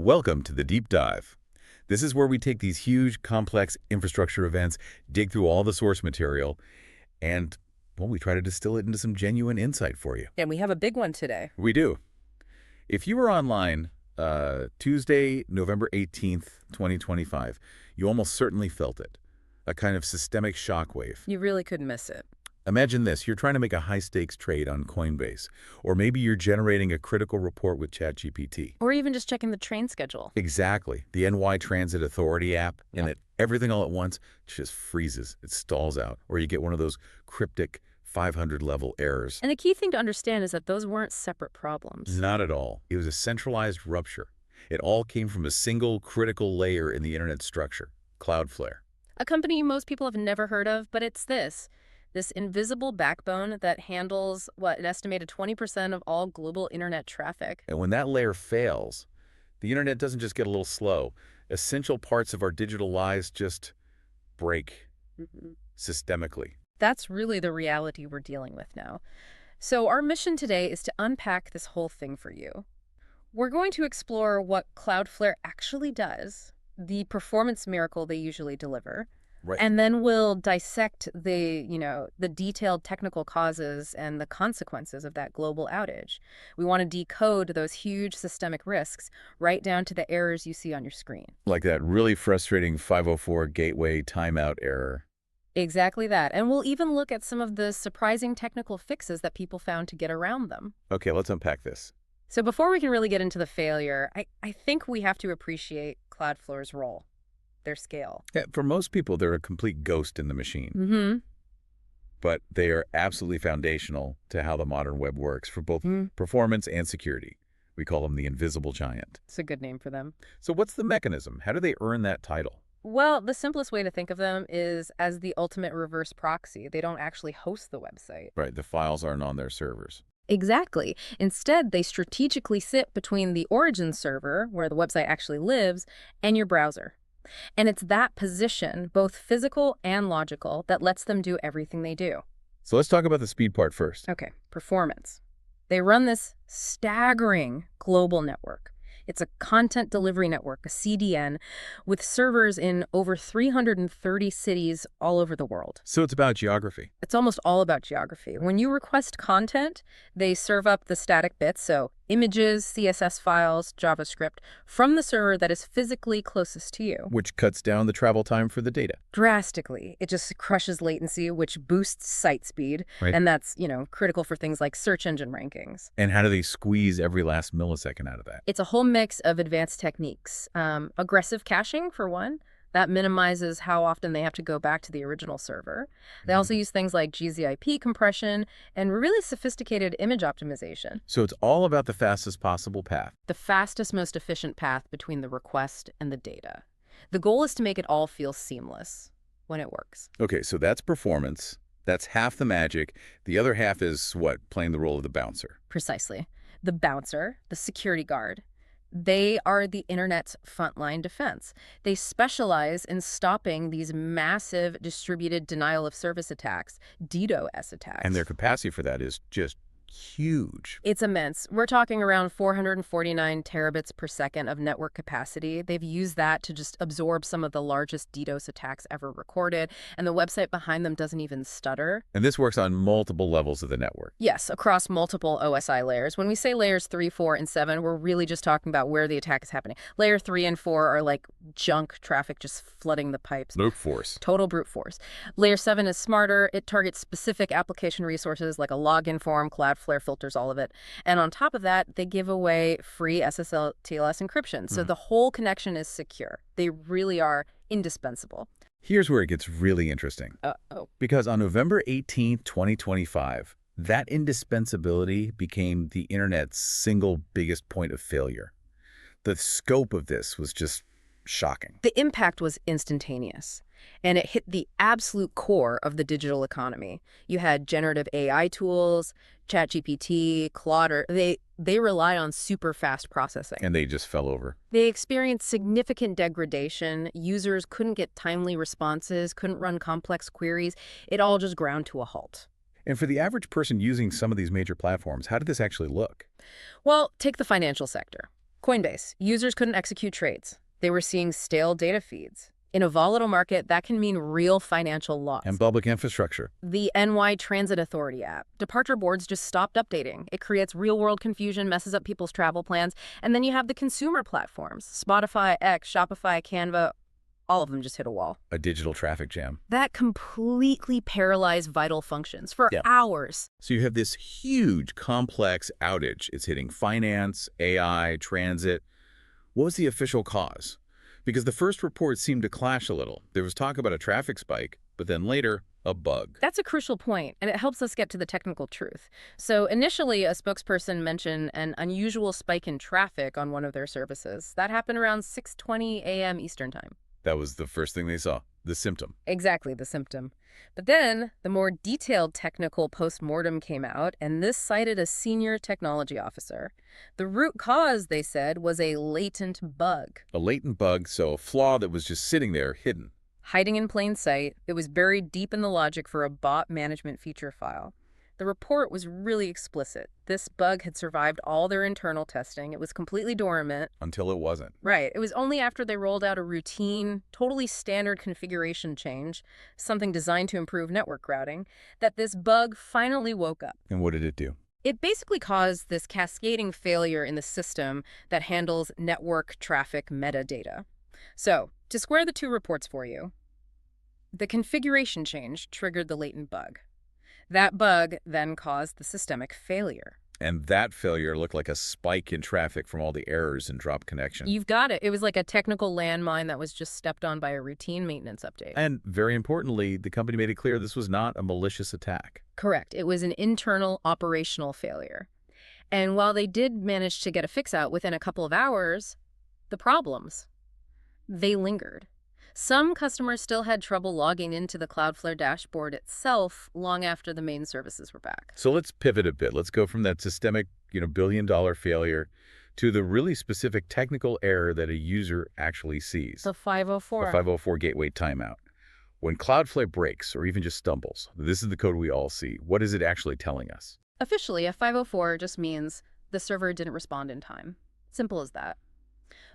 Welcome to the Deep Dive. This is where we take these huge, complex infrastructure events, dig through all the source material, and, well, we try to distill it into some genuine insight for you. And we have a big one today. We do. If you were online Tuesday, November 18th, 2025, you almost certainly felt it. A kind of systemic shockwave. You really couldn't miss it. Imagine this. You're trying to make a high-stakes trade on Coinbase. Or maybe you're generating a critical report with ChatGPT. Or even just checking the train schedule. Exactly. The NY Transit Authority app, and everything all at once just freezes. It stalls out. Or you get one of those cryptic 500-level errors. And the key thing to understand is that those weren't separate problems. Not at all. It was a centralized rupture. It all came from a single critical layer in the internet structure, Cloudflare. A company most people have never heard of, but it's this invisible backbone that handles, an estimated 20% of all global internet traffic. And when that layer fails, the internet doesn't just get a little slow. Essential parts of our digital lives just break systemically. That's really the reality we're dealing with now. So our mission today is to unpack this whole thing for you. We're going to explore what Cloudflare actually does, the performance miracle they usually deliver, Right. and then we'll dissect the detailed technical causes and the consequences of that global outage. We want to decode those huge systemic risks right down to the errors you see on your screen. Like that really frustrating 504 gateway timeout error. Exactly that. And we'll even look at some of the surprising technical fixes that people found to get around them. Okay, let's unpack this. So before we can really get into the failure, I think we have to appreciate Cloudflare's role. Their scale. Yeah, for most people, they're a complete ghost in the machine. Mm-hmm. But they are absolutely foundational to how the modern web works for both performance and security. We call them the invisible giant. It's a good name for them. So what's the mechanism? How do they earn that title? Well, the simplest way to think of them is as the ultimate reverse proxy. They don't actually host the website. Right, the files aren't on their servers. Exactly. Instead, they strategically sit between the origin server, where the website actually lives, and your browser. And it's that position, both physical and logical, that lets them do everything they do. So let's talk about the speed part first. Okay, performance. They run this staggering global network. It's a content delivery network, a CDN, with servers in over 330 cities all over the world. So it's about geography. It's almost all about geography. When you request content, they serve up the static bits, so images, CSS files, JavaScript, from the server that is physically closest to you. Which cuts down the travel time for the data. Drastically. It just crushes latency, which boosts site speed. Right. And that's, critical for things like search engine rankings. And how do they squeeze every last millisecond out of that? It's a whole mix of advanced techniques. Aggressive caching, for one. That minimizes how often they have to go back to the original server. They also use things like gzip compression and really sophisticated image optimization. So it's all about the fastest possible path. The fastest, most efficient path between the request and the data. The goal is to make it all feel seamless when it works. Okay, so that's performance. That's half the magic. The other half is, playing the role of the bouncer. Precisely. The bouncer, the security guard. They are the internet's frontline defense. They specialize in stopping these massive distributed denial of service attacks, DDoS attacks. And their capacity for that is just huge. It's immense. We're talking around 449 terabits per second of network capacity. They've used that to just absorb some of the largest DDoS attacks ever recorded, and the website behind them doesn't even stutter. And this works on multiple levels of the network. Yes, across multiple OSI layers. When we say layers 3, 4, and 7, we're really just talking about where the attack is happening. Layer 3 and 4 are like junk traffic just flooding the pipes. Brute force. Total brute force. Layer 7 is smarter. It targets specific application resources like a login form. Cloudflare filters all of it. And on top of that, they give away free SSL TLS encryption. So the whole connection is secure. They really are indispensable. Here's where it gets really interesting. Because on November 18th, 2025, that indispensability became the internet's single biggest point of failure. The scope of this was just shocking. The impact was instantaneous, and it hit the absolute core of the digital economy. You had generative AI tools, ChatGPT, Claude, they rely on super fast processing. And they just fell over. They experienced significant degradation. Users couldn't get timely responses, couldn't run complex queries. It all just ground to a halt. And for the average person using some of these major platforms, how did this actually look? Well, take the financial sector. Coinbase. Users couldn't execute trades. They were seeing stale data feeds. In a volatile market, that can mean real financial loss. And public infrastructure. The NY Transit Authority app. Departure boards just stopped updating. It creates real-world confusion, messes up people's travel plans. And then you have the consumer platforms. Spotify, X, Shopify, Canva, all of them just hit a wall. A digital traffic jam. That completely paralyzed vital functions for hours. So you have this huge, complex outage. It's hitting finance, AI, transit. What was the official cause? Because the first report seemed to clash a little. There was talk about a traffic spike, but then later, a bug. That's a crucial point, and it helps us get to the technical truth. So initially, a spokesperson mentioned an unusual spike in traffic on one of their services. That happened around 6:20 a.m. Eastern Time. That was the first thing they saw, the symptom. Exactly, the symptom. But then, the more detailed technical postmortem came out, and this cited a senior technology officer. The root cause, they said, was a latent bug. A latent bug, so a flaw that was just sitting there, hidden. Hiding in plain sight, it was buried deep in the logic for a bot management feature file. The report was really explicit. This bug had survived all their internal testing. It was completely dormant. Until it wasn't. Right. It was only after they rolled out a routine, totally standard configuration change, something designed to improve network routing, that this bug finally woke up. And what did it do? It basically caused this cascading failure in the system that handles network traffic metadata. So, to square the two reports for you, the configuration change triggered the latent bug. That bug then caused the systemic failure. And that failure looked like a spike in traffic from all the errors and dropped connection. You've got it. It was like a technical landmine that was just stepped on by a routine maintenance update. And very importantly, the company made it clear this was not a malicious attack. Correct. It was an internal operational failure. And while they did manage to get a fix out within a couple of hours, the problems, they lingered. Some customers still had trouble logging into the Cloudflare dashboard itself long after the main services were back. So let's pivot a bit. Let's go from that systemic, billion-dollar failure to the really specific technical error that a user actually sees. The 504. The 504 gateway timeout. When Cloudflare breaks or even just stumbles, this is the code we all see. What is it actually telling us? Officially, a 504 just means the server didn't respond in time. Simple as that.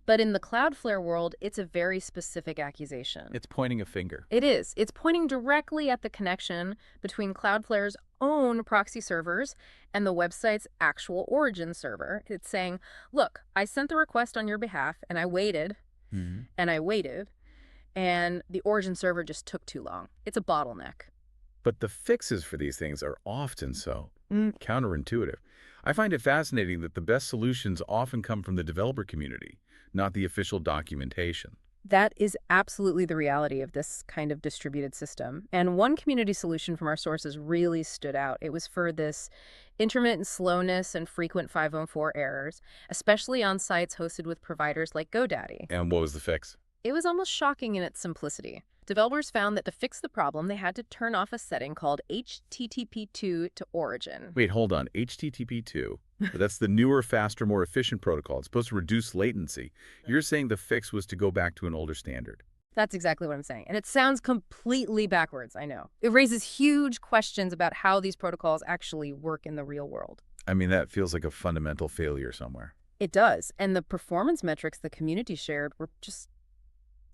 But in the Cloudflare world, it's a very specific accusation. It's pointing a finger. It is. It's pointing directly at the connection between Cloudflare's own proxy servers and the website's actual origin server. It's saying, look, I sent the request on your behalf, and I waited, and I waited, and the origin server just took too long. It's a bottleneck. But the fixes for these things are often so counterintuitive. I find it fascinating that the best solutions often come from the developer community, not the official documentation. That is absolutely the reality of this kind of distributed system. And one community solution from our sources really stood out. It was for this intermittent slowness and frequent 504 errors, especially on sites hosted with providers like GoDaddy. And what was the fix? It was almost shocking in its simplicity. Developers found that to fix the problem, they had to turn off a setting called HTTP2 to origin. Wait, hold on. HTTP2? That's the newer, faster, more efficient protocol. It's supposed to reduce latency. You're saying the fix was to go back to an older standard. That's exactly what I'm saying. And it sounds completely backwards, I know. It raises huge questions about how these protocols actually work in the real world. I mean, that feels like a fundamental failure somewhere. It does. And the performance metrics the community shared were just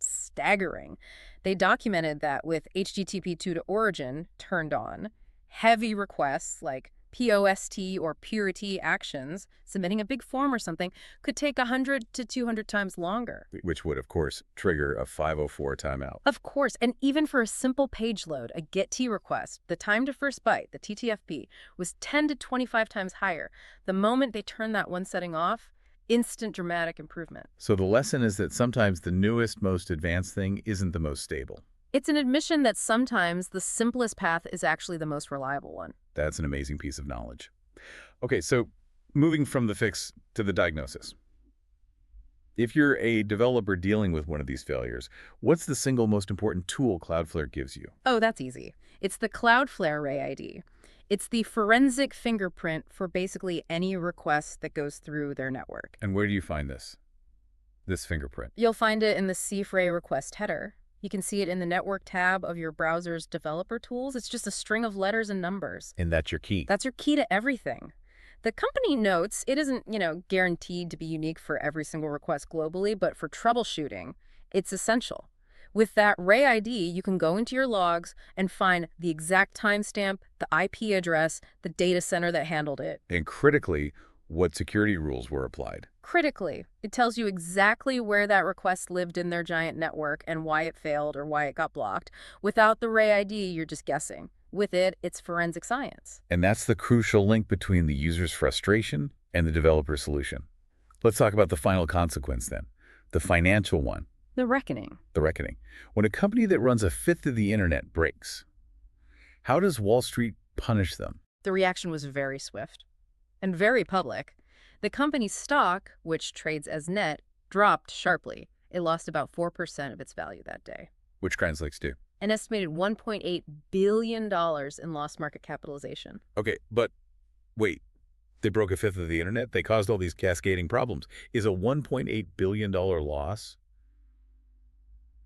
staggering. They documented that with HTTP2 to origin turned on, heavy requests like POST or purity actions, submitting a big form or something, could take 100 to 200 times longer. Which would, of course, trigger a 504 timeout. Of course, and even for a simple page load, a GET request, the time to first byte, the TTFB, was 10 to 25 times higher. The moment they turned that one setting off, instant dramatic improvement. So the lesson is that sometimes the newest, most advanced thing isn't the most stable. It's an admission that sometimes the simplest path is actually the most reliable one. That's an amazing piece of knowledge. Okay, so moving from the fix to the diagnosis. If you're a developer dealing with one of these failures, what's the single most important tool Cloudflare gives you? Oh, that's easy. It's the Cloudflare Array ID. It's the forensic fingerprint for basically any request that goes through their network. And where do you find this fingerprint? You'll find it in the CFRAY request header. You can see it in the network tab of your browser's developer tools. It's just a string of letters and numbers. And that's your key. That's your key to everything. The company notes it isn't, guaranteed to be unique for every single request globally, but for troubleshooting, it's essential. With that Ray ID, you can go into your logs and find the exact timestamp, the IP address, the data center that handled it. And critically, what security rules were applied. Critically, it tells you exactly where that request lived in their giant network and why it failed or why it got blocked. Without the Ray ID, you're just guessing. With it, it's forensic science. And that's the crucial link between the user's frustration and the developer's solution. Let's talk about the final consequence then, the financial one. The reckoning. The reckoning. When a company that runs a fifth of the internet breaks, how does Wall Street punish them? The reaction was very swift and very public. The company's stock, which trades as net, dropped sharply. It lost about 4% of its value that day. Which translates to? An estimated $1.8 billion in lost market capitalization. Okay, but wait, they broke a fifth of the internet? They caused all these cascading problems. Is a $1.8 billion loss?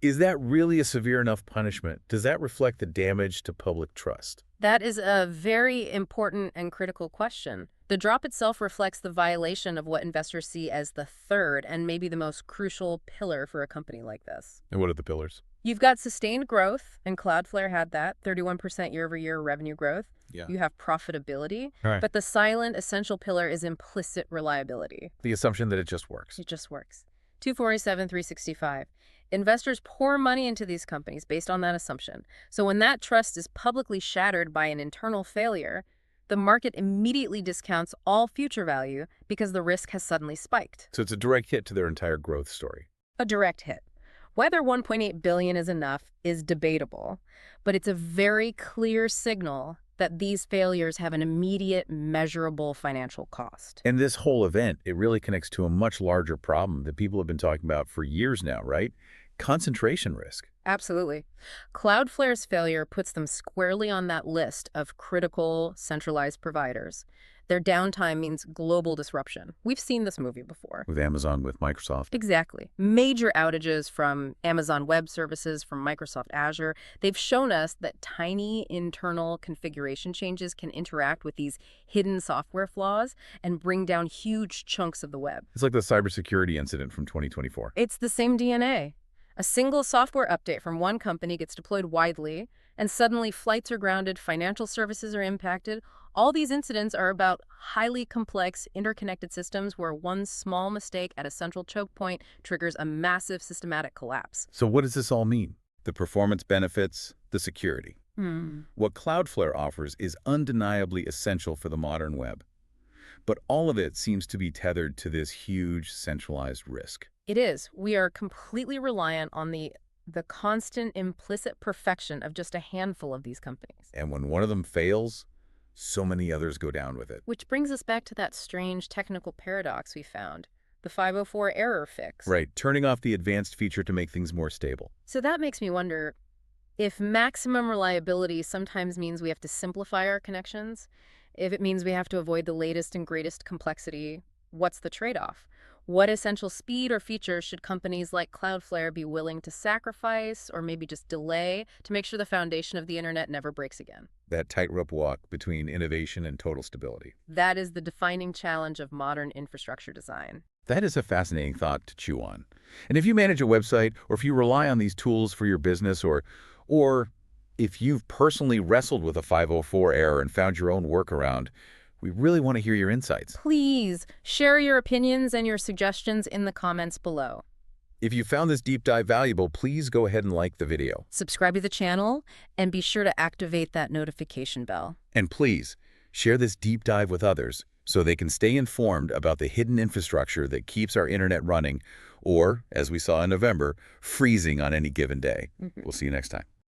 Is that really a severe enough punishment? Does that reflect the damage to public trust? That is a very important and critical question. The drop itself reflects the violation of what investors see as the third and maybe the most crucial pillar for a company like this. And what are the pillars? You've got sustained growth, and Cloudflare had that, 31% year-over-year revenue growth. Yeah. You have profitability, Right. but the silent essential pillar is implicit reliability. The assumption that it just works. It just works. 247, 365. Investors pour money into these companies based on that assumption. So when that trust is publicly shattered by an internal failure, the market immediately discounts all future value because the risk has suddenly spiked. So it's a direct hit to their entire growth story. A direct hit. Whether 1.8 billion is enough is debatable, but it's a very clear signal that these failures have an immediate, measurable financial cost. And this whole event, it really connects to a much larger problem that people have been talking about for years now, right? Concentration risk. Absolutely. Cloudflare's failure puts them squarely on that list of critical, centralized providers. Their downtime means global disruption. We've seen this movie before. With Amazon, with Microsoft. Exactly. Major outages from Amazon Web Services, from Microsoft Azure. They've shown us that tiny internal configuration changes can interact with these hidden software flaws and bring down huge chunks of the web. It's like the cybersecurity incident from 2024. It's the same DNA. A single software update from one company gets deployed widely, and suddenly flights are grounded, financial services are impacted. All these incidents are about highly complex, interconnected systems where one small mistake at a central choke point triggers a massive systematic collapse. So what does this all mean? The performance benefits, the security. What Cloudflare offers is undeniably essential for the modern web. But all of it seems to be tethered to this huge centralized risk. It is. We are completely reliant on the constant implicit perfection of just a handful of these companies. And when one of them fails, so many others go down with it. Which brings us back to that strange technical paradox we found, the 504 error fix. Right, turning off the advanced feature to make things more stable. So that makes me wonder if maximum reliability sometimes means we have to simplify our connections, if it means we have to avoid the latest and greatest complexity, what's the trade-off? What essential speed or features should companies like Cloudflare be willing to sacrifice or maybe just delay to make sure the foundation of the internet never breaks again? That tightrope walk between innovation and total stability. That is the defining challenge of modern infrastructure design. That is a fascinating thought to chew on. And if you manage a website, or if you rely on these tools for your business, or if you've personally wrestled with a 504 error and found your own workaround, we really want to hear your insights. Please share your opinions and your suggestions in the comments below. If you found this deep dive valuable, please go ahead and like the video. Subscribe to the channel and be sure to activate that notification bell. And please share this deep dive with others so they can stay informed about the hidden infrastructure that keeps our internet running or, as we saw in November, freezing on any given day. We'll see you next time.